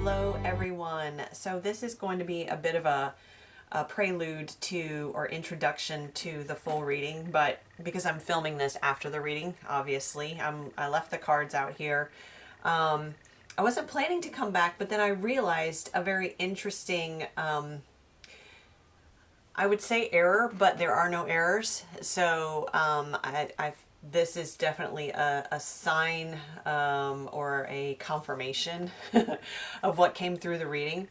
Hello everyone. So this is going to be a bit of a prelude to or introduction to the full reading, but because I'm filming this after the reading, obviously, I left the cards out here. I wasn't planning to come back, but then I realized a very interesting, I would say error, but there are no errors. So this is definitely a sign or a confirmation of what came through the reading.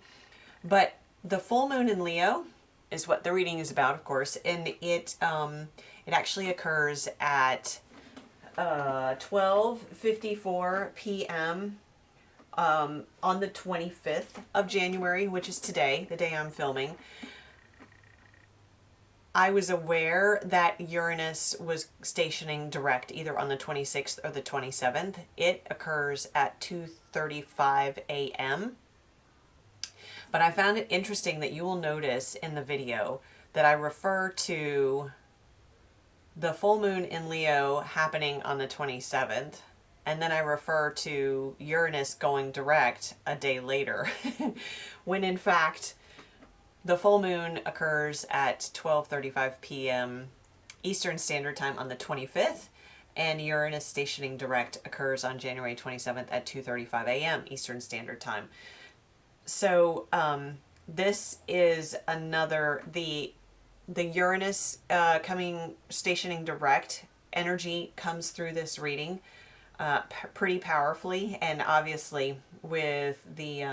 But the full moon in Leo is what the reading is about, of course, and it actually occurs at 12:54 p.m. On the 25th of January, which is today, the day I'm filming. I was aware that Uranus was stationing direct either on the 26th or the 27th. It occurs at 2:35 a.m. But I found it interesting that you will notice in the video that I refer to the full moon in Leo happening on the 27th, and then I refer to Uranus going direct a day later, when in fact the full moon occurs at 12:35 p.m. Eastern Standard Time on the 25th, and Uranus stationing direct occurs on January 27th at 2:35 a.m. Eastern Standard Time. So this is another, the Uranus coming stationing direct energy comes through this reading pretty powerfully, and obviously with the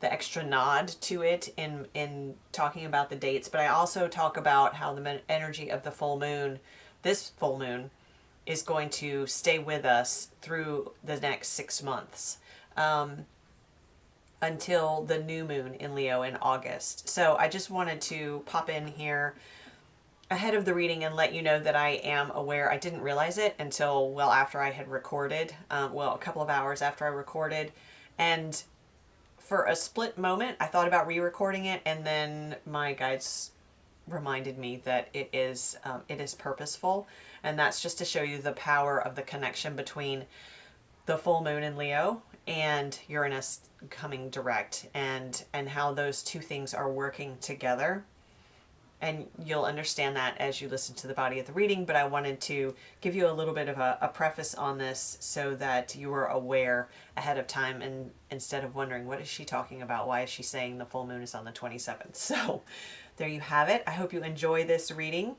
extra nod to it in talking about the dates. But I also talk about how the energy of the full moon, this full moon, is going to stay with us through the next 6 months. Until the new moon in Leo in August. So I just wanted to pop in here ahead of the reading and let you know that I am aware. I didn't realize it until well after I had recorded, a couple of hours after I recorded, and for a split moment I thought about re-recording it, and then my guides reminded me that it is purposeful, and that's just to show you the power of the connection between the full moon in Leo and Uranus coming direct, and how those two things are working together. And you'll understand that as you listen to the body of the reading, but I wanted to give you a little bit of a preface on this so that you are aware ahead of time, and instead of wondering, what is she talking about? Why is she saying the full moon is on the 27th? So there you have it. I hope you enjoy this reading,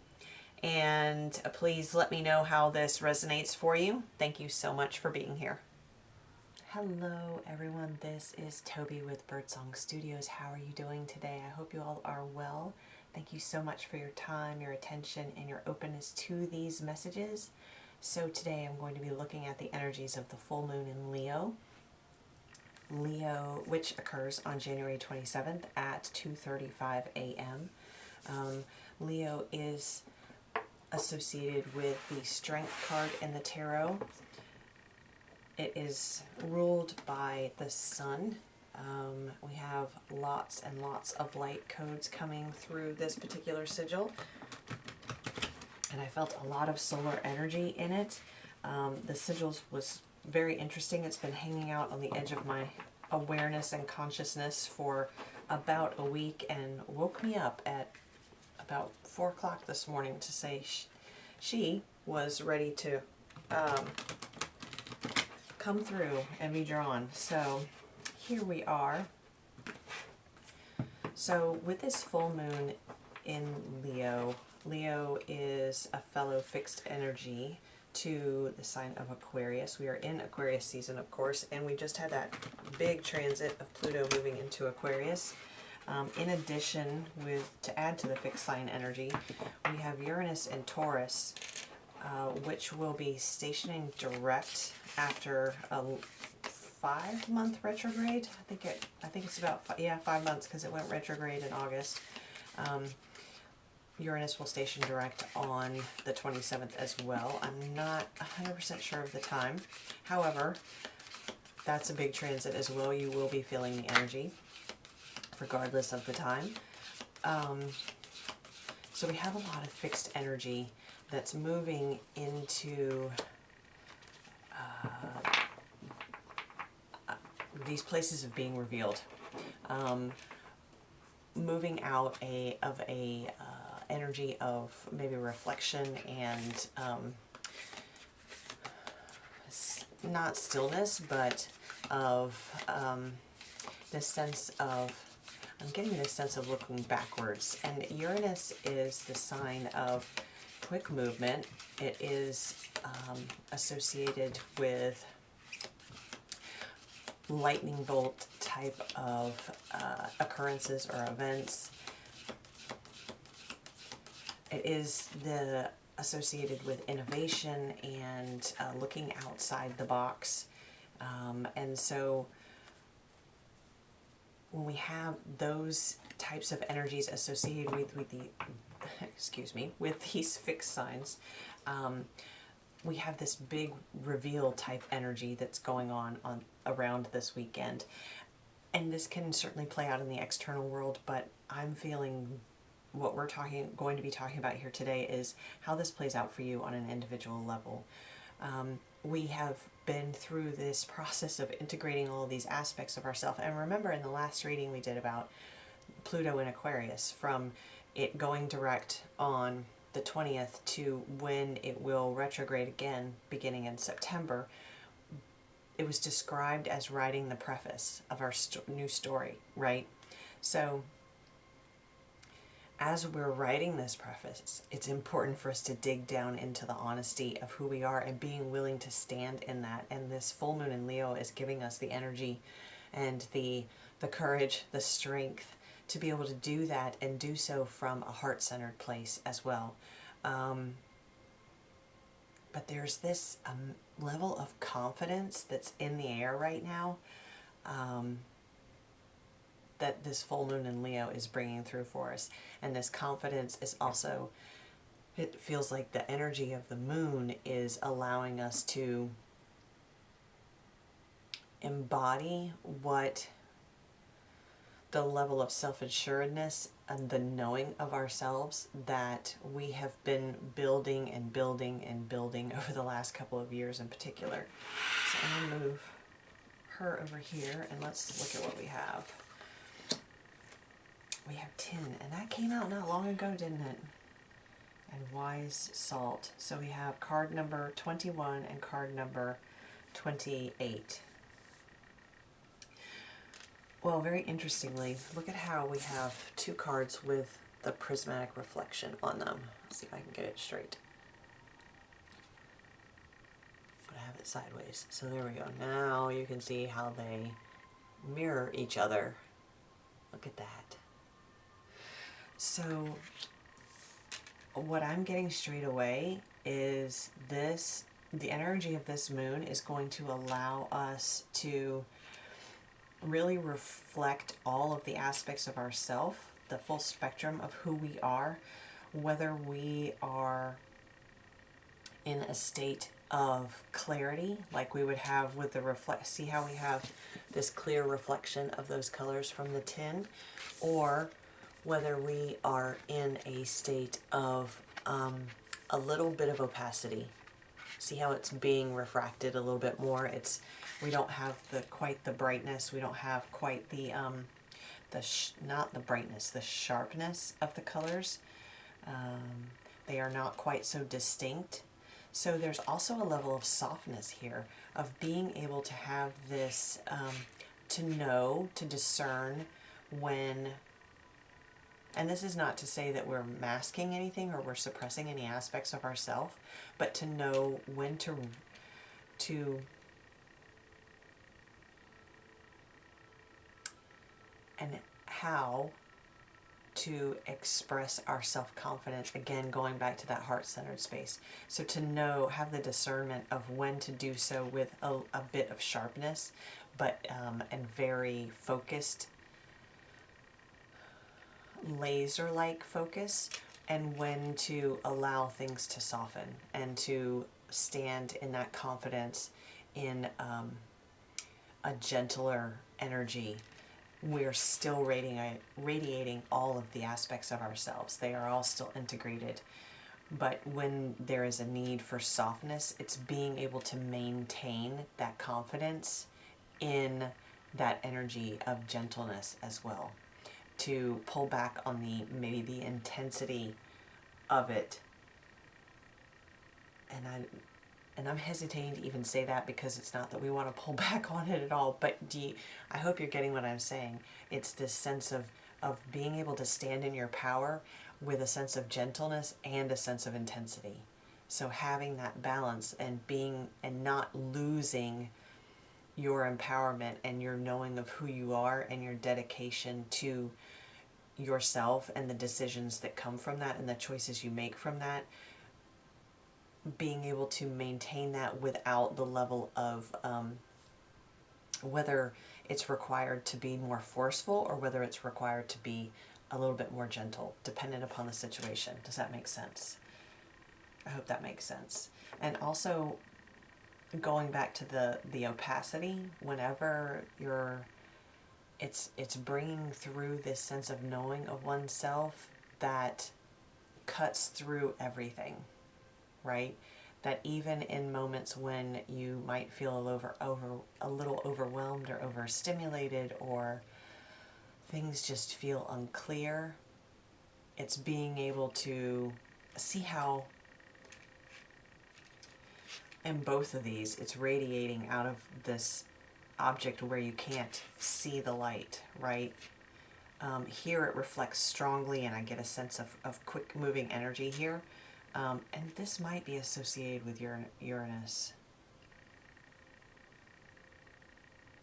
and please let me know how this resonates for you. Thank you so much for being here. Hello everyone, this is Toby with Birdsong Studios. How are you doing today? I hope you all are well. Thank you so much for your time, your attention, and your openness to these messages. So today I'm going to be looking at the energies of the full moon in Leo. Leo, which occurs on January 27th at 2:35 a.m. Leo is associated with the Strength card in the tarot. It is ruled by the sun. We have lots and lots of light codes coming through this particular sigil, and I felt a lot of solar energy in it. The sigils was very interesting. It's been hanging out on the edge of my awareness and consciousness for about a week, and woke me up at about 4 o'clock this morning to say she was ready to come through and be drawn. So here we are. So with this full moon in Leo, Leo is a fellow fixed energy to the sign of Aquarius. We are in Aquarius season, of course, and we just had that big transit of Pluto moving into Aquarius. In addition, to add to the fixed sign energy, we have Uranus and Taurus, which will be stationing direct after a 5-month retrograde. I think it's about 5 months, because it went retrograde in August. Uranus will station direct on the 27th as well. I'm not 100% sure of the time. However, that's a big transit as well. You will be feeling the energy regardless of the time. So we have a lot of fixed energy that's moving into these places of being revealed, moving out of a energy of maybe reflection and not stillness, but of this sense of, I'm getting this sense of looking backwards. And Uranus is the sign of quick movement. It is associated with lightning bolt type of occurrences or events. It is associated with innovation and looking outside the box. And so when we have those types of energies associated with the with these fixed signs, we have this big reveal type energy that's going on around this weekend. And this can certainly play out in the external world, but I'm feeling what we're going to be talking about here today is how this plays out for you on an individual level. We have been through this process of integrating all of these aspects of ourselves. And remember, in the last reading we did about Pluto in Aquarius, from it going direct on the 20th to when it will retrograde again beginning in September, it was described as writing the preface of our new story, right? So as we're writing this preface, it's important for us to dig down into the honesty of who we are and being willing to stand in that. And this full moon in Leo is giving us the energy and the courage, the strength to be able to do that, and do so from a heart-centered place as well. But there's this level of confidence that's in the air right now, that this full moon in Leo is bringing through for us. And this confidence is also, it feels like the energy of the moon is allowing us to embody what the level of self-assuredness and the knowing of ourselves that we have been building and building and building over the last couple of years in particular. So I'm going to move her over here and let's look at what we have. We have tin, and that came out not long ago, didn't it? And wise salt. So we have card number 21 and card number 28. Well, very interestingly, look at how we have two cards with the prismatic reflection on them. Let's see if I can get it straight. But I have it sideways. So there we go. Now you can see how they mirror each other. Look at that. So what I'm getting straight away is this, the energy of this moon is going to allow us to really reflect all of the aspects of ourself, the full spectrum of who we are, whether we are in a state of clarity like we would have with the see how we have this clear reflection of those colors from the tin, or whether we are in a state of a little bit of opacity. See how it's being refracted a little bit more. We don't have quite the brightness. We don't have quite the not the brightness, the sharpness of the colors. They are not quite so distinct. So there's also a level of softness here, of being able to have this, to know, to discern when. And this is not to say that we're masking anything or we're suppressing any aspects of ourselves, but to know when to and how to express our self-confidence, again going back to that heart-centered space. So to know, have the discernment of when to do so with a bit of sharpness, but and very focused, laser-like focus, and when to allow things to soften and to stand in that confidence in a gentler energy. We're still radiating all of the aspects of ourselves. They are all still integrated. But when there is a need for softness, it's being able to maintain that confidence in that energy of gentleness as well, to pull back on maybe the intensity of it. And I'm hesitating to even say that, because it's not that we want to pull back on it at all, but I hope you're getting what I'm saying. It's this sense of being able to stand in your power with a sense of gentleness and a sense of intensity. So having that balance and not losing your empowerment and your knowing of who you are and your dedication to yourself and the decisions that come from that and the choices you make from that, being able to maintain that without the level of whether it's required to be more forceful or whether it's required to be a little bit more gentle, dependent upon the situation. Does that make sense? I hope that makes sense. And also, going back to the opacity, whenever it's bringing through this sense of knowing of oneself that cuts through everything, right? That even in moments when you might feel a little overwhelmed or overstimulated, or things just feel unclear, it's being able to see how in both of these it's radiating out of this object where you can't see the light, right? Here it reflects strongly, and I get a sense of quick moving energy here. And this might be associated with Uranus.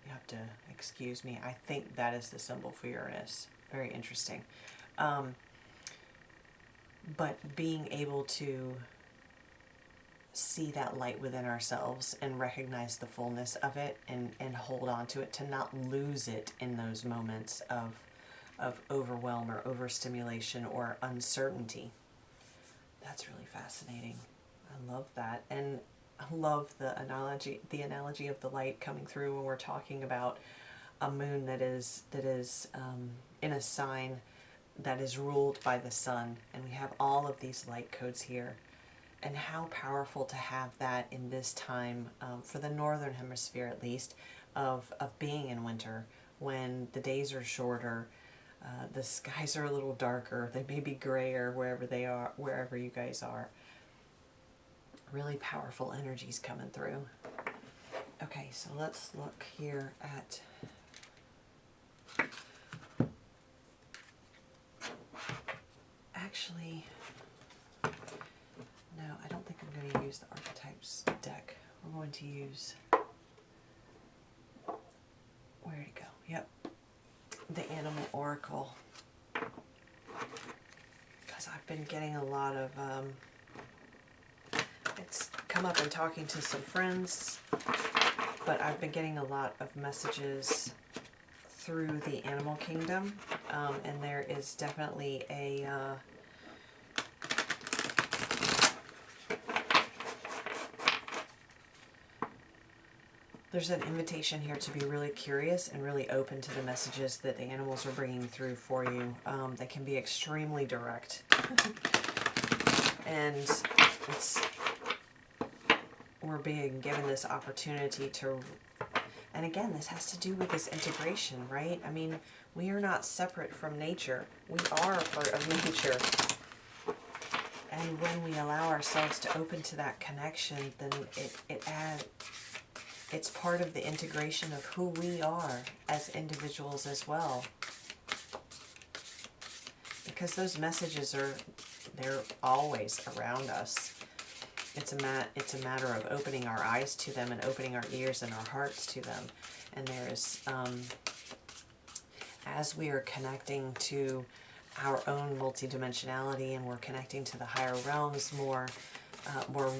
You have to excuse me. I think that is the symbol for Uranus. Very interesting. But being able to see that light within ourselves and recognize the fullness of it, and hold on to it, to not lose it in those moments of overwhelm or overstimulation or uncertainty. That's really fascinating. I love that. And I love the analogy of the light coming through when we're talking about a moon that is in a sign that is ruled by the sun. And we have all of these light codes here. And how powerful to have that in this time, for the northern hemisphere at least, of being in winter, when the days are shorter, the skies are a little darker, they may be grayer wherever you guys are. Really powerful energies coming through. Okay, so let's look here at actually, no, I don't think I'm going to use the archetypes deck. We're going to use, where'd it go? Yep, the Animal Oracle. Because I've been getting a lot of, it's come up in talking to some friends, but I've been getting a lot of messages through the animal kingdom, and there is definitely there's an invitation here to be really curious and really open to the messages that the animals are bringing through for you. They can be extremely direct. And we're being given this opportunity to, and again, this has to do with this integration, right? I mean, we are not separate from nature. We are a part of nature. And when we allow ourselves to open to that connection, then it's part of the integration of who we are as individuals as well. Because those messages they're always around us. It's a matter of opening our eyes to them and opening our ears and our hearts to them. And there's, as we are connecting to our own multidimensionality, and we're connecting to the higher realms more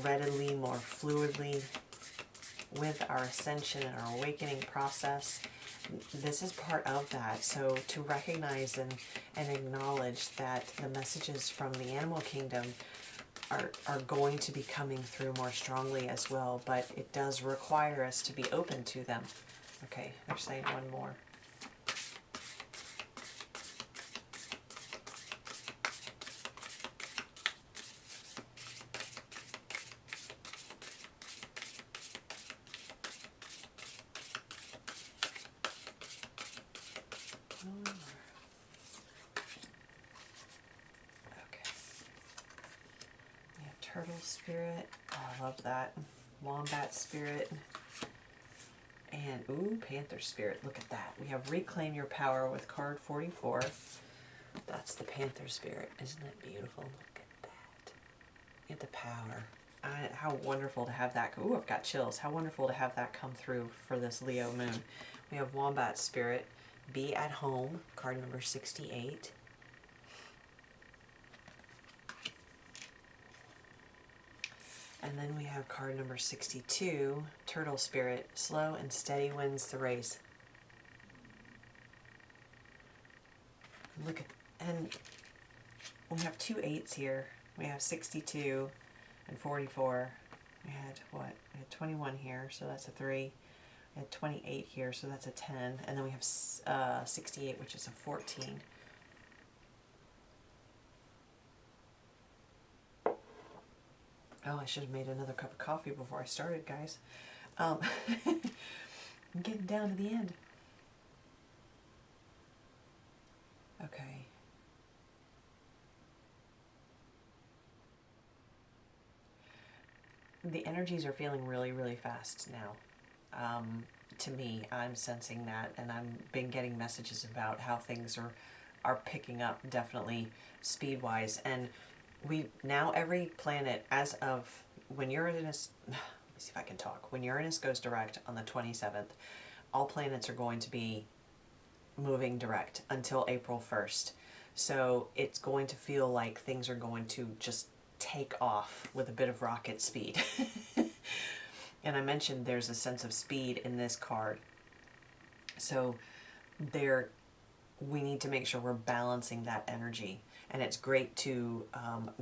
readily, more fluidly, with our ascension and our awakening process, this is part of that. So to recognize and acknowledge that the messages from the animal kingdom are going to be coming through more strongly as well, but it does require us to be open to them. Okay, they're saying one more. Turtle spirit. Oh, I love that. Wombat spirit. And, ooh, Panther spirit. Look at that. We have Reclaim Your Power with card 44. That's the Panther spirit. Isn't that beautiful? Look at that. Look at the power. How wonderful to have that. Ooh, I've got chills. How wonderful to have that come through for this Leo moon. We have Wombat spirit. Be at Home, card number 68. And then we have card number 62, Turtle Spirit. Slow and steady wins the race. Look at, and we have two 8s here. We have 62 and 44. We had what? We had 21 here, so that's a 3. We had 28 here, so that's a 10. And then we have 68, which is a 14. Oh, I should have made another cup of coffee before I started, guys. I'm getting down to the end. Okay. The energies are feeling really, really fast now. To me, I'm sensing that, and I've been getting messages about how things are picking up, definitely speed-wise. And we now, every planet, as of when Uranus, let me see if I can talk. When Uranus goes direct on the 27th, all planets are going to be moving direct until April 1st. So it's going to feel like things are going to just take off with a bit of rocket speed. And I mentioned there's a sense of speed in this card. So we need to make sure we're balancing that energy. And it's great to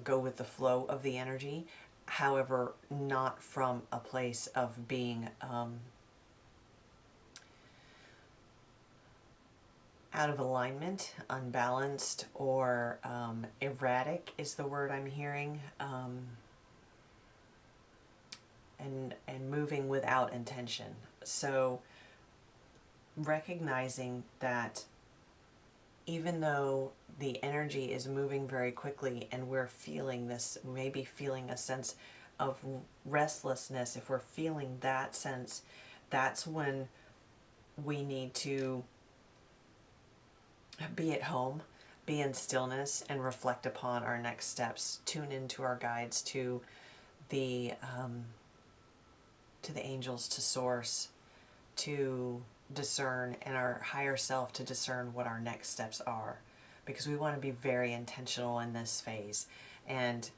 go with the flow of the energy, however, not from a place of being out of alignment, unbalanced, or erratic is the word I'm hearing, and moving without intention. So recognizing that even though the energy is moving very quickly and we're feeling this, maybe feeling a sense of restlessness, if we're feeling that sense, that's when we need to be at home, be in stillness, and reflect upon our next steps. Tune into our guides, to the angels, to source, to discern, and our higher self to discern what our next steps are, because we want to be very intentional in this phase. And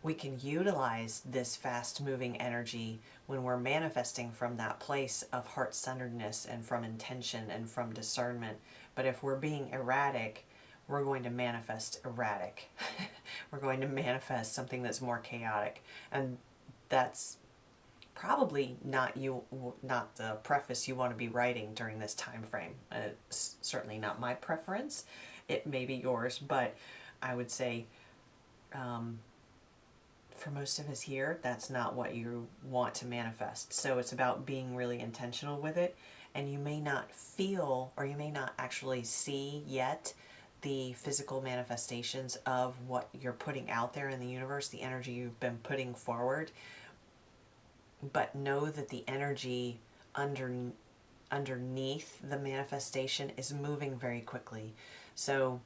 we can utilize this fast moving energy when we're manifesting from that place of heart-centeredness and from intention and from discernment. But if we're being erratic, we're going to manifest erratic. We're going to manifest something that's more chaotic. And that's probably not the preface you want to be writing during this time frame. It's certainly not my preference. It may be yours, but I would say for most of us here, that's not what you want to manifest. So it's about being really intentional with it. And you may not feel, or you may not actually see yet, the physical manifestations of what you're putting out there in the universe, the energy you've been putting forward. But know that the energy underneath the manifestation is moving very quickly. So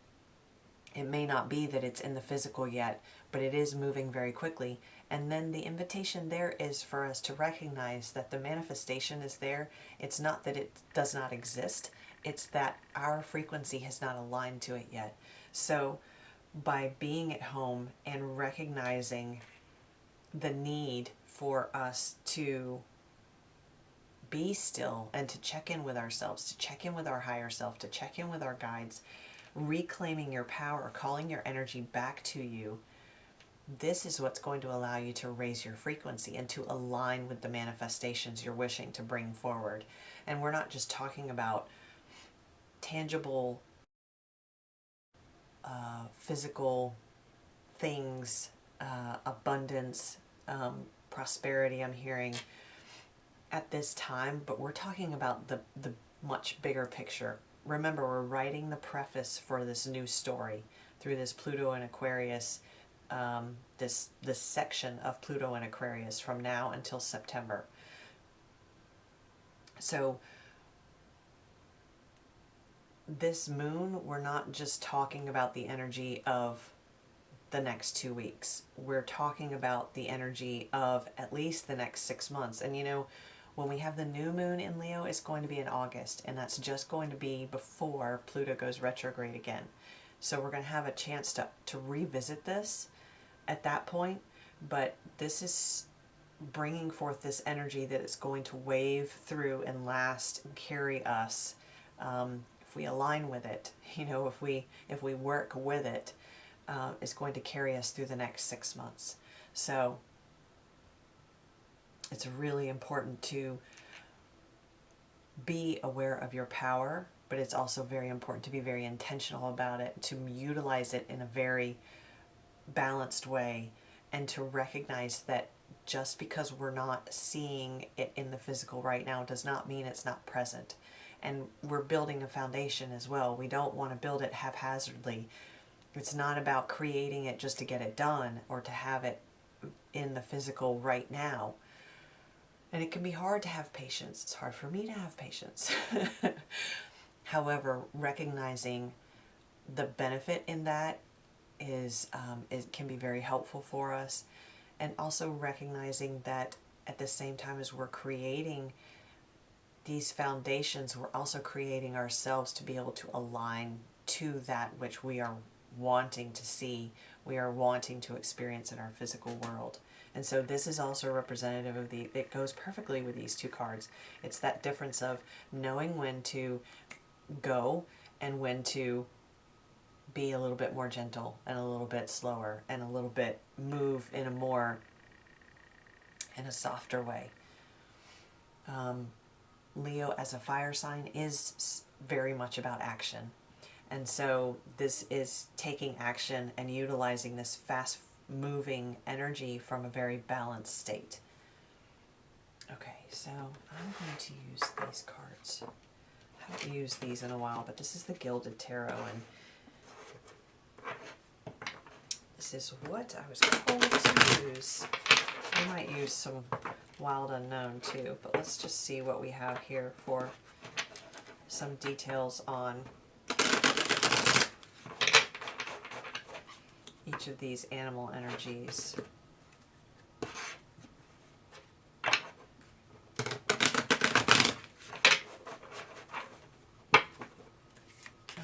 it may not be that it's in the physical yet, but it is moving very quickly. And then the invitation there is for us to recognize that the manifestation is there. It's not that it does not exist. It's that our frequency has not aligned to it yet. So by being at home and recognizing the need for us to be still and to check in with ourselves, to check in with our higher self, to check in with our guides, reclaiming your power, calling your energy back to you, this is what's going to allow you to raise your frequency and to align with the manifestations you're wishing to bring forward. And we're not just talking about tangible, physical things, abundance, prosperity I'm hearing at this time, but we're talking about the much bigger picture. Remember, we're writing the preface for this new story through this Pluto and Aquarius this section of Pluto in Aquarius from now until September. So this moon, we're not just talking about the energy of the next 2 weeks. We're talking about the energy of at least the next 6 months. And you know, when we have the new moon in Leo, it's going to be in August, and that's just going to be before Pluto goes retrograde again. So we're going to have a chance to revisit this at that point, but this is bringing forth this energy that is going to wave through and last and carry us, if we align with it, you know, if we work with it, is going to carry us through the next 6 months. So it's really important to be aware of your power, but it's also very important to be very intentional about it, to utilize it in a very balanced way, and to recognize that just because we're not seeing it in the physical right now does not mean it's not present. And we're building a foundation as well. We don't want to build it haphazardly. It's not about creating it just to get it done or to have it in the physical right now. And it can be hard to have patience. It's hard for me to have patience. However, recognizing the benefit in that is it can be very helpful for us. And also recognizing that at the same time as we're creating these foundations, we're also creating ourselves to be able to align to that which we are wanting to see, we are wanting to experience in our physical world. And so this is also representative of it goes perfectly with these two cards. It's that difference of knowing when to go and when to be a little bit more gentle and a little bit slower and a little bit move in a softer way. Leo as a fire sign is very much about action. And so this is taking action and utilizing this fast moving energy from a very balanced state. Okay, so I'm going to use these cards. I haven't used these in a while, but this is the Gilded Tarot, and this is what I was told to use. I might use some Wild Unknown too, but let's just see what we have here for some details on each of these animal energies.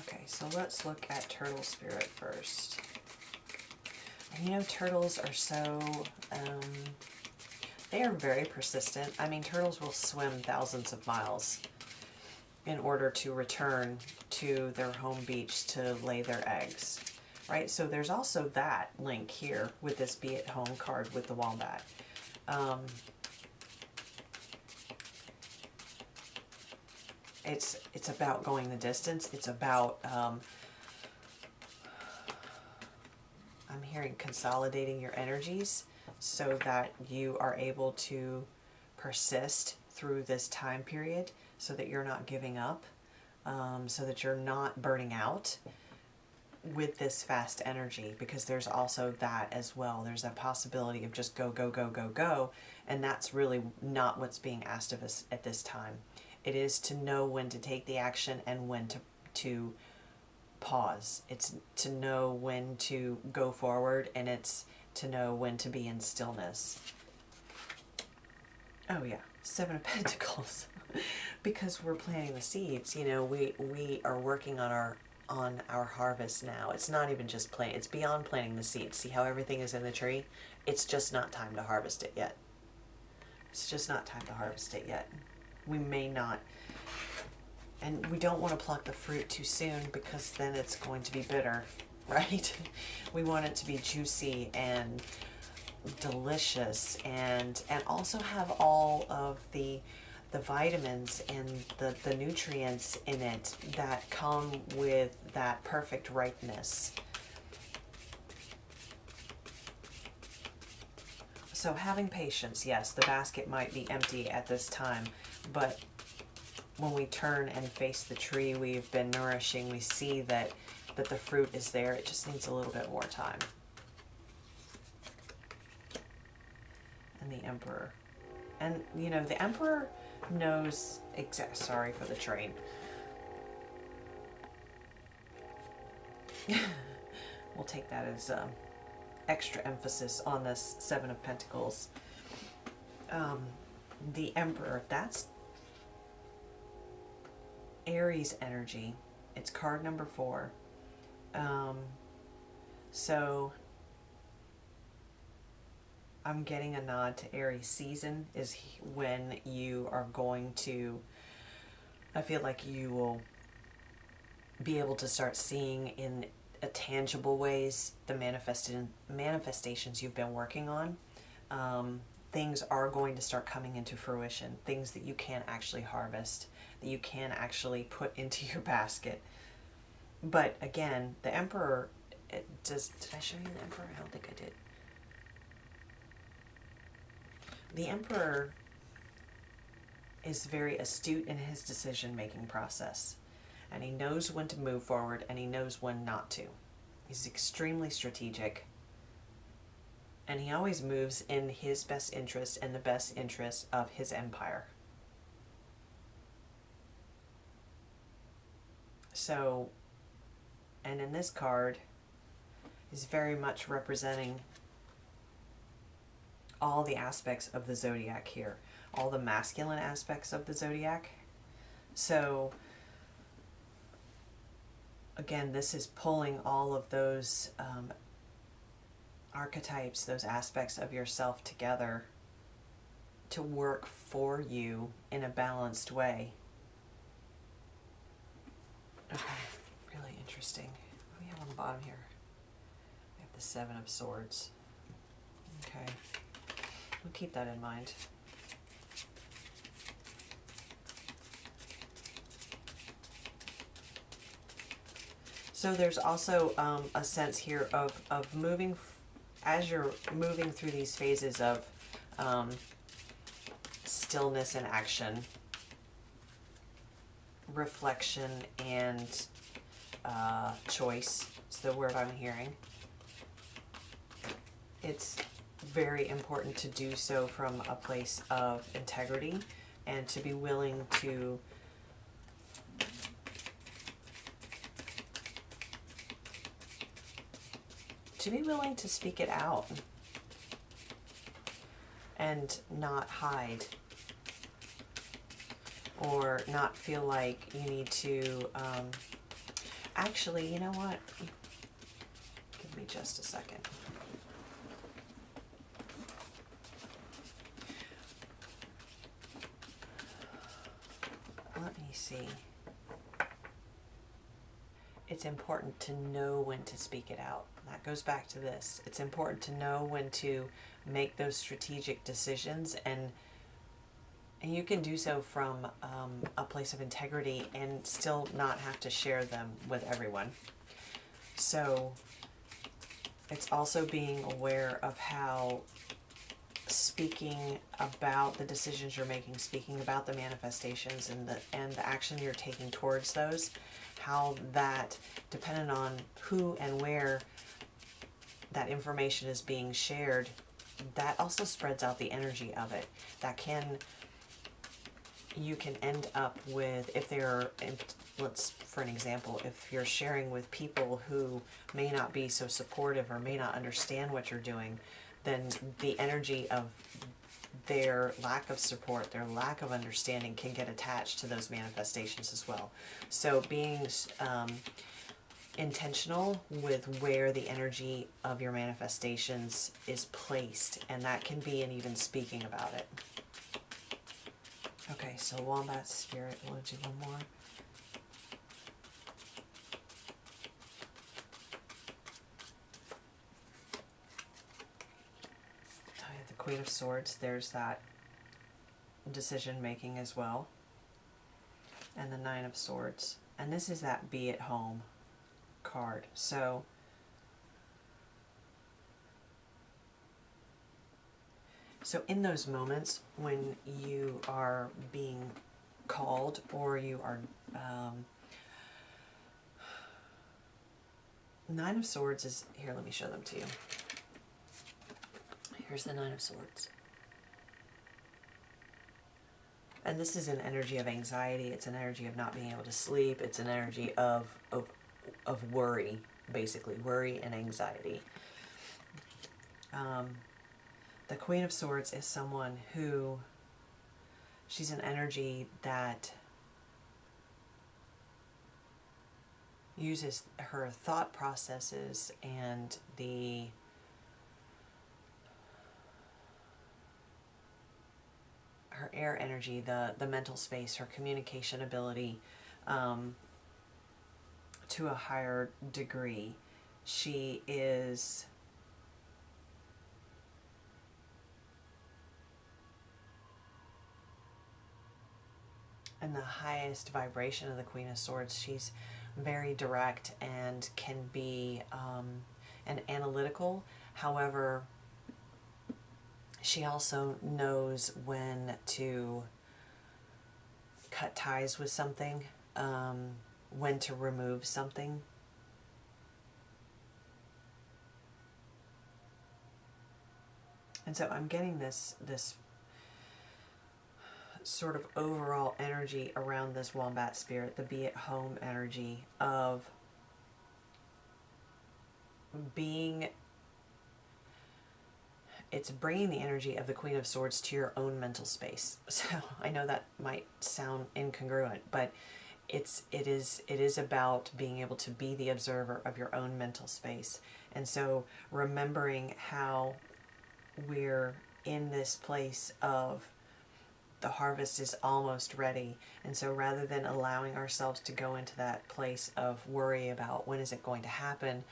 Okay, so let's look at Turtle Spirit first. And you know, turtles are so, they are very persistent. I mean, turtles will swim thousands of miles in order to return to their home beach to lay their eggs. Right, so there's also that link here with this Be at Home card with the wombat. It's about going the distance. It's about, I'm hearing consolidating your energies so that you are able to persist through this time period, so that you're not giving up, so that you're not burning out with this fast energy, because there's also that as well. There's that possibility of just go, go, go, go, go, and that's really not what's being asked of us at this time. It is to know when to take the action and when to pause. It's to know when to go forward, and it's to know when to be in stillness. Oh yeah, Seven of Pentacles. Because we're planting the seeds, you know, we are working on our harvest now. It's not even just planting, it's beyond planting the seeds. See how everything is in the tree? It's just not time to harvest it yet. It's just not time to harvest it yet. We may not, and we don't want to pluck the fruit too soon, because then it's going to be bitter, right? We want it to be juicy and delicious, and also have all of the vitamins and the nutrients in it that come with that perfect ripeness. So having patience, yes, the basket might be empty at this time, but when we turn and face the tree we've been nourishing, we see that the fruit is there. It just needs a little bit more time. and the Emperor. And, you know, the Emperor knows sorry for the train. We'll take that as extra emphasis on this Seven of Pentacles. The Emperor, that's Aries energy. It's card number 4. So I'm getting a nod to Aries season is when you are going to, I feel like you will be able to start seeing in a tangible ways the manifestations you've been working on. Things are going to start coming into fruition, things that you can actually harvest, that you can actually put into your basket. But again, the Emperor, did I show you the Emperor? I don't think I did. The Emperor is very astute in his decision-making process, and he knows when to move forward and he knows when not to. He's extremely strategic, and he always moves in his best interest and the best interest of his empire. So, and in this card, is very much representing all the aspects of the zodiac here, all the masculine aspects of the zodiac. So again, this is pulling all of those archetypes, those aspects of yourself together to work for you in a balanced way. Okay, really interesting. What do we have on the bottom here? We have the Seven of Swords. Okay, we'll keep that in mind. So there's also a sense here of moving, as you're moving through these phases of stillness and action, reflection and choice is the word I'm hearing. It's very important to do so from a place of integrity and to be willing to speak it out and not hide or not feel like you need to actually, you know what, give me just a second. Let me see. It's important to know when to speak it out. That goes back to this. It's important to know when to make those strategic decisions, and you can do so from a place of integrity and still not have to share them with everyone. So it's also being aware of how speaking about the decisions you're making, speaking about the manifestations and the action you're taking towards those, how that, depending on who and where that information is being shared, that also spreads out the energy of it. That you can end up with, if they're, for an example, if you're sharing with people who may not be so supportive or may not understand what you're doing, then the energy of their lack of support, their lack of understanding can get attached to those manifestations as well. So being intentional with where the energy of your manifestations is placed, and that can be in even speaking about it. Okay, so Wombat Spirit, we'll do one more. The Queen of Swords, there's that decision making as well. And the Nine of Swords. And this is that be at home card. So in those moments when you are being called or you are Nine of Swords is here, let me show them to you. Here's the Nine of Swords. And this is an energy of anxiety. It's an energy of not being able to sleep. It's an energy of worry, basically, worry and anxiety. The Queen of Swords is someone who, she's an energy that uses her thought processes and her air energy, the mental space, her communication ability, to a higher degree. She is in the highest vibration of the Queen of Swords. She's very direct and can be and analytical. However, she also knows when to cut ties with something, when to remove something. And so I'm getting this sort of overall energy around this wombat spirit, the be at home energy of being, it's bringing the energy of the Queen of Swords to your own mental space. So I know that might sound incongruent, but it is about being able to be the observer of your own mental space. And so remembering how we're in this place of the harvest is almost ready. And so rather than allowing ourselves to go into that place of worry about when is it going to happen,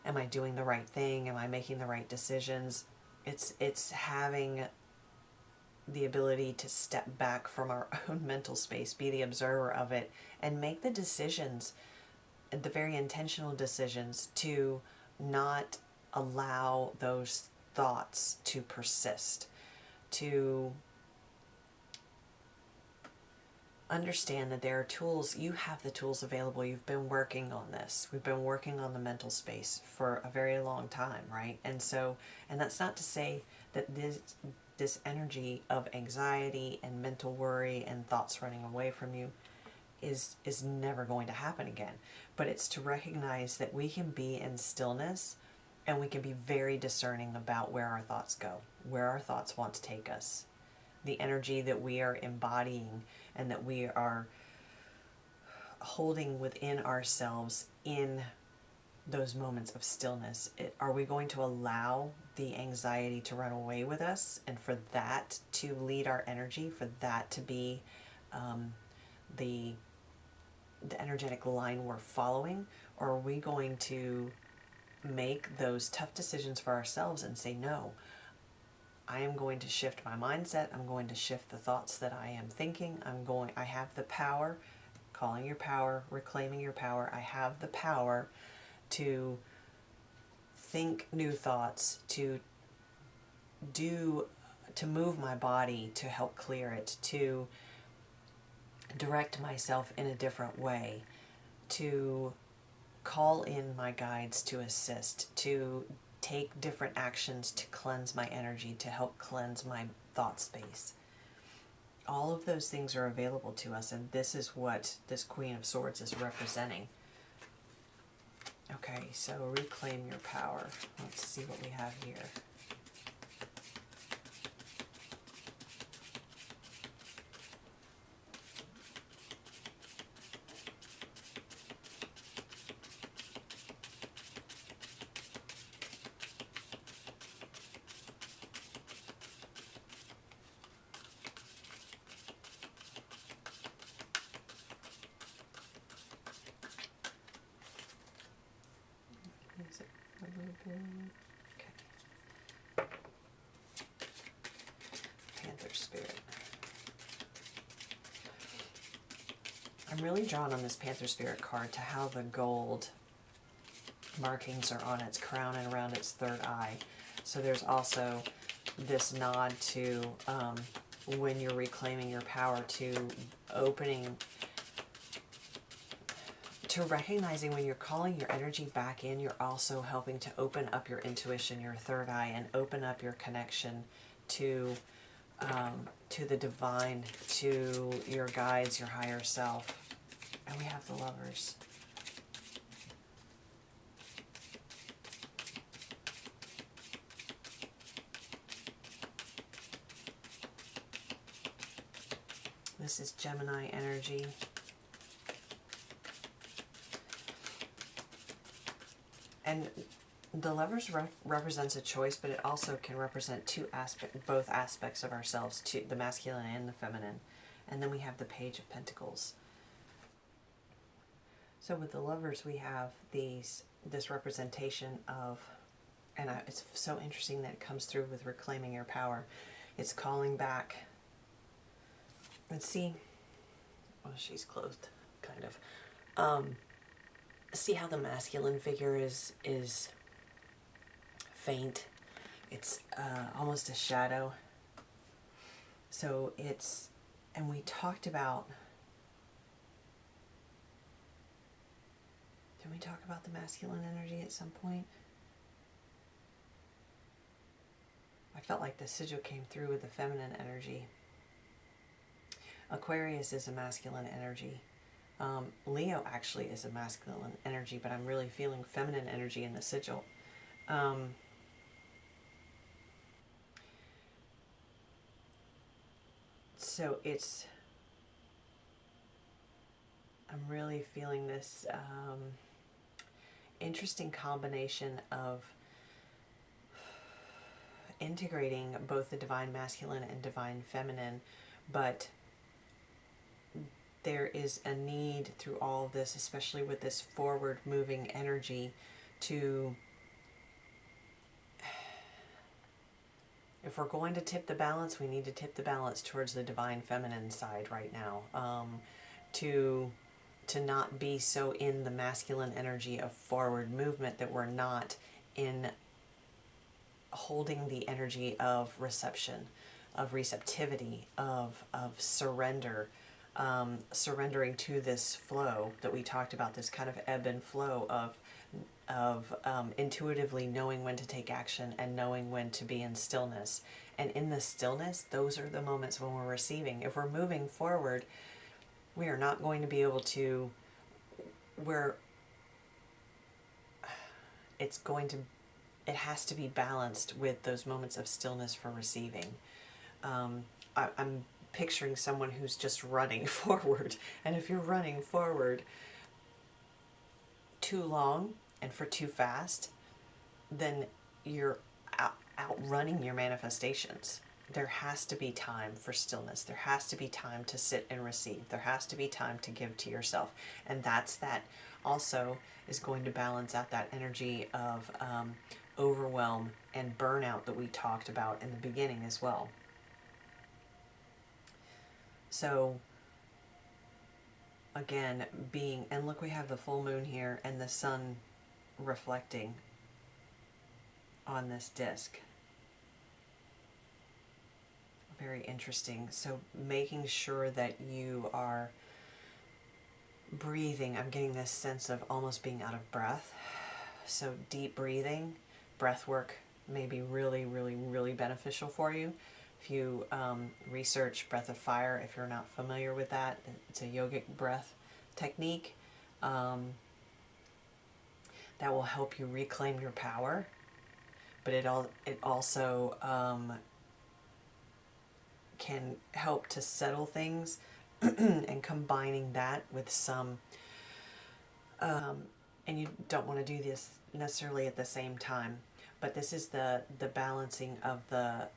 am I doing the right thing, am I making the right decisions, it's having the ability to step back from our own mental space, be the observer of it, and make the decisions, the very intentional decisions, to not allow those thoughts to persist, to understand that there are tools. You have the tools available. You've been working on this. We've been working on the mental space for a very long time, right? And so, and that's not to say that this energy of anxiety and mental worry and thoughts running away from you is never going to happen again. But it's to recognize that we can be in stillness and we can be very discerning about where our thoughts go, where our thoughts want to take us, the energy that we are embodying and that we are holding within ourselves in those moments of stillness. Are we going to allow the anxiety to run away with us, and for that to lead our energy, for that to be the energetic line we're following? Or are we going to make those tough decisions for ourselves and say, no, I am going to shift my mindset. I'm going to shift the thoughts that I am thinking. I have the power, calling your power, reclaiming your power. I have the power to think new thoughts, to move my body to help clear it, to direct myself in a different way, to call in my guides to assist, to take different actions to cleanse my energy, to help cleanse my thought space. All of those things are available to us, and this is what this Queen of Swords is representing. Okay, so reclaim your power. Let's see what we have here. Is it a little bit? Okay. Panther Spirit. I'm really drawn on this Panther Spirit card to how the gold markings are on its crown and around its third eye. So there's also this nod to when you're reclaiming your power, to opening, to recognizing when you're calling your energy back in, you're also helping to open up your intuition, your third eye, and open up your connection to to the divine, to your guides, your higher self. And we have the Lovers. This is Gemini energy. And the Lovers represents a choice, but it also can represent both aspects of ourselves, the masculine and the feminine. And then we have the Page of Pentacles. So with the Lovers, we have this representation of, and it's so interesting that it comes through with reclaiming your power. It's calling back. Let's see. Well, she's clothed, kind of. See how the masculine figure is faint. It's almost a shadow. So it's, and we talked about, did we talk about the masculine energy at some point? I felt like the sigil came through with the feminine energy. Aquarius is a masculine energy. Leo actually is a masculine energy, but I'm really feeling feminine energy in the sigil. So I'm really feeling this interesting combination of integrating both the divine masculine and divine feminine, but there is a need through all of this, especially with this forward moving energy, to, if we're going to tip the balance, we need to tip the balance towards the divine feminine side right now. To not be so in the masculine energy of forward movement that we're not in holding the energy of reception, of receptivity, of surrender, surrendering to this flow that we talked about, this kind of ebb and flow of intuitively knowing when to take action and knowing when to be in stillness. And in the stillness, those are the moments when we're receiving. If we're moving forward, we are not going to be able to, it has to be balanced with those moments of stillness for receiving. I'm picturing someone who's just running forward. And if you're running forward too long and for too fast, then you're outrunning your manifestations. There has to be time for stillness. There has to be time to sit and receive. There has to be time to give to yourself. And that also is going to balance out that energy of overwhelm and burnout that we talked about in the beginning as well. So again, and look, we have the full moon here and the sun reflecting on this disc. Very interesting. So making sure that you are breathing. I'm getting this sense of almost being out of breath. So deep breathing, breath work may be really, really, really beneficial for you. If you research breath of fire, if you're not familiar with that, it's a yogic breath technique that will help you reclaim your power. But it also can help to settle things, and combining that with some, and you don't want to do this necessarily at the same time, but this is the balancing of the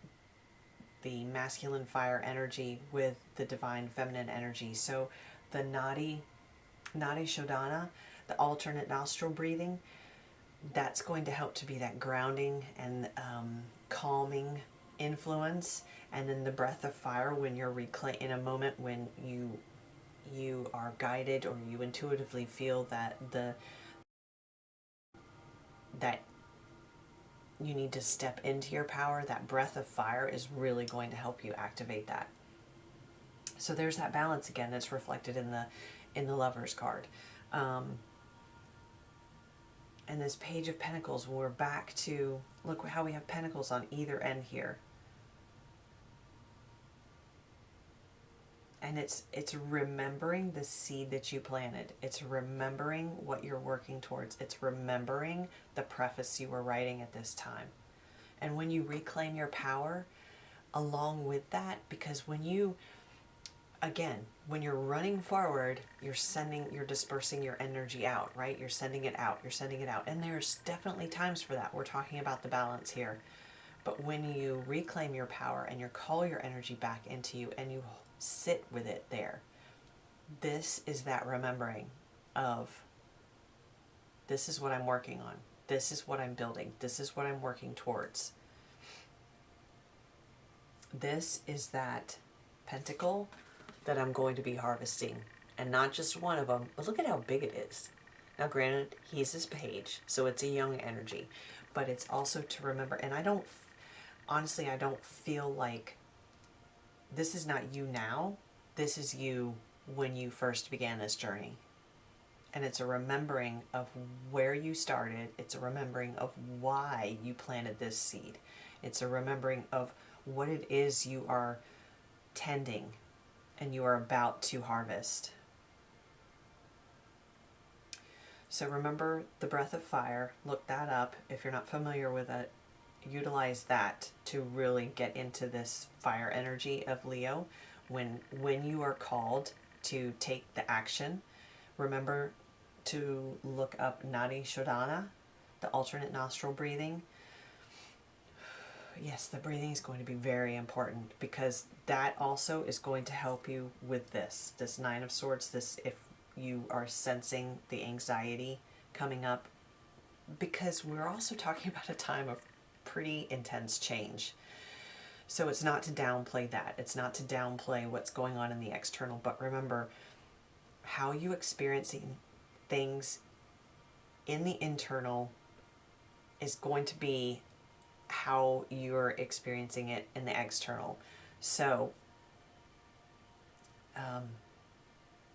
masculine fire energy with the divine feminine energy. So the Nadi Shodhana, the alternate nostril breathing, that's going to help to be that grounding and calming influence. And then the breath of fire, when you're in a moment when you are guided, or you intuitively feel that that you need to step into your power, that breath of fire is really going to help you activate that. So there's that balance again that's reflected in the Lovers card. And this Page of Pentacles, we're back to, look how we have pentacles on either end here. And it's remembering the seed that you planted. It's remembering what you're working towards. It's remembering the preface you were writing at this time. And when you reclaim your power along with that, because when you, again, when you're running forward, you're dispersing your energy out, right? You're sending it out, you're sending it out. And there's definitely times for that. We're talking about the balance here. But when you reclaim your power and you call your energy back into you and you sit with it there, this is that remembering of, this is what I'm working on. This is what I'm building. This is what I'm working towards. This is that pentacle that I'm going to be harvesting. And not just one of them, but look at how big it is. Now granted, he's this page, so it's a young energy. But it's also to remember, and honestly, I don't feel like this is not you now. This is you when you first began this journey. And it's a remembering of where you started. It's a remembering of why you planted this seed. It's a remembering of what it is you are tending and you are about to harvest. So remember the breath of fire. Look that up. If you're not familiar with it, utilize that to really get into this fire energy of Leo. When you are called to take the action, remember to look up Nadi Shodhana, the alternate nostril breathing. Yes, the breathing is going to be very important, because that also is going to help you with this Nine of Swords, if you are sensing the anxiety coming up, because we're also talking about a time of pretty intense change. So it's not to downplay that. It's not to downplay what's going on in the external, but remember how you experiencing things in the internal is going to be how you're experiencing it in the external. So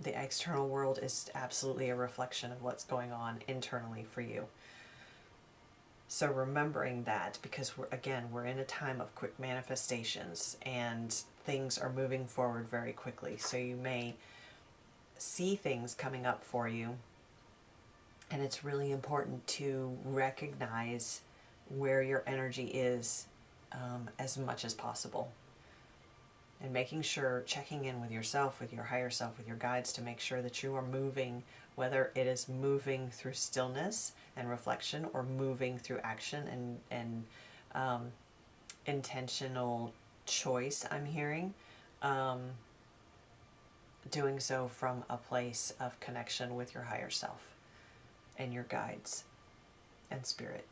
the external world is absolutely a reflection of what's going on internally for you. So remembering that, because we're in a time of quick manifestations and things are moving forward very quickly. So you may see things coming up for you, and it's really important to recognize where your energy is as much as possible. And making sure, checking in with yourself, with your higher self, with your guides, to make sure that you are moving, whether it is moving through stillness and reflection or moving through action and intentional choice, I'm hearing. Doing so from a place of connection with your higher self and your guides and spirit.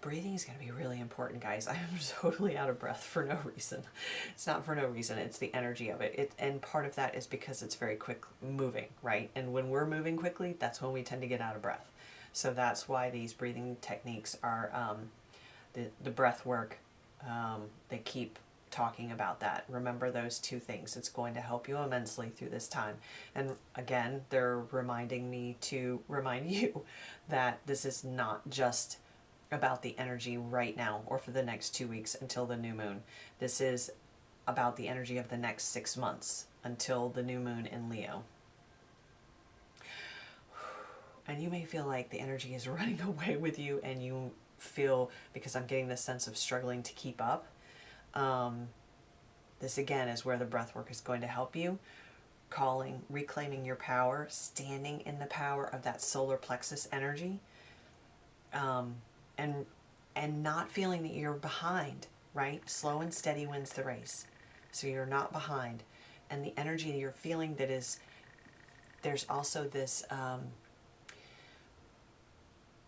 Breathing is going to be really important, guys. I am totally out of breath for no reason. It's not for no reason. It's the energy of it. And part of that is because it's very quick moving, right? And when we're moving quickly, that's when we tend to get out of breath. So that's why these breathing techniques are, the breath work, they keep talking about that. Remember those two things. It's going to help you immensely through this time. And again, they're reminding me to remind you that this is not just about the energy right now or for the next 2 weeks until the new moon. This is about the energy of the next 6 months until the new moon in Leo. And you may feel like the energy is running away with you, and you feel, because I'm getting this sense of struggling to keep up. This again is where the breath work is going to help you. Reclaiming your power, standing in the power of that solar plexus energy. And not feeling that you're behind, right? Slow and steady wins the race. So you're not behind. And the energy that you're feeling, there's also this,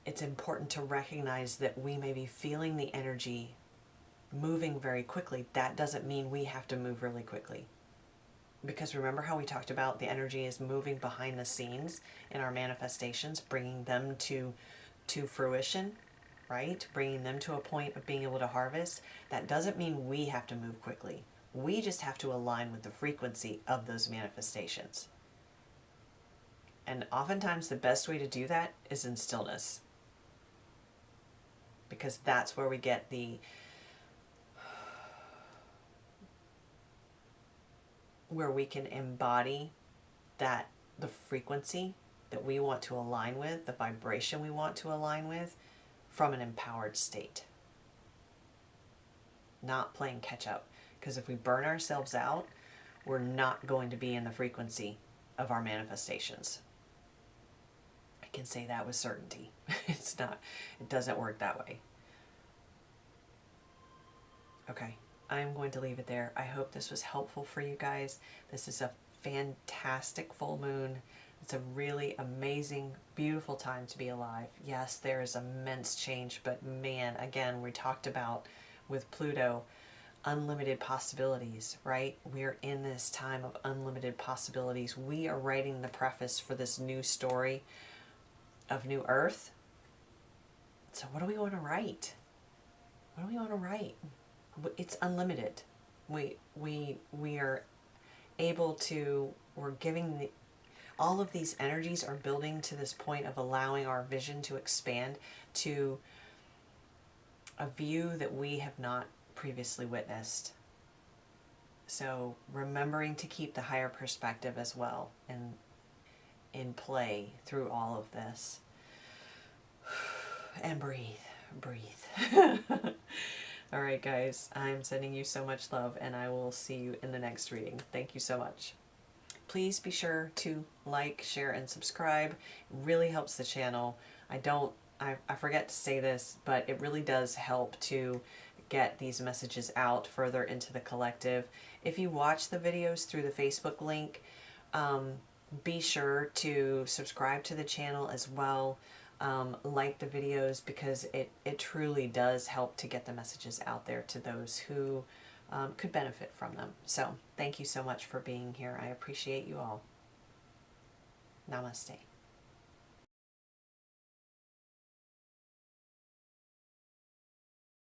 it's important to recognize that we may be feeling the energy moving very quickly. That doesn't mean we have to move really quickly. Because remember how we talked about the energy is moving behind the scenes in our manifestations, bringing them to fruition, right? Bringing them to a point of being able to harvest. That doesn't mean we have to move quickly. We just have to align with the frequency of those manifestations. And oftentimes the best way to do that is in stillness. Because that's where we get where we can embody that, the frequency that we want to align with, the vibration we want to align with, from an empowered state. Not playing catch up. Because if we burn ourselves out, we're not going to be in the frequency of our manifestations. I can say that with certainty. It doesn't work that way. Okay, I'm going to leave it there. I hope this was helpful for you guys. This is a fantastic full moon. It's a really amazing, beautiful time to be alive. Yes, there is immense change, but man, again, we talked about with Pluto, unlimited possibilities, right? We're in this time of unlimited possibilities. We are writing the preface for this new story of New Earth. So what do we want to write? What do we want to write? It's unlimited. We are able to, we're giving all of these energies are building to this point of allowing our vision to expand to a view that we have not previously witnessed. So remembering to keep the higher perspective as well and in play through all of this. And breathe. All right, guys, I'm sending you so much love, and I will see you in the next reading. Thank you so much. Please be sure to like, share, and subscribe. It really helps the channel. I forget to say this, but it really does help to get these messages out further into the collective. If you watch the videos through the Facebook link, be sure to subscribe to the channel as well. Like the videos, because it truly does help to get the messages out there to those who could benefit from them. So thank you so much for being here. I appreciate you all. Namaste.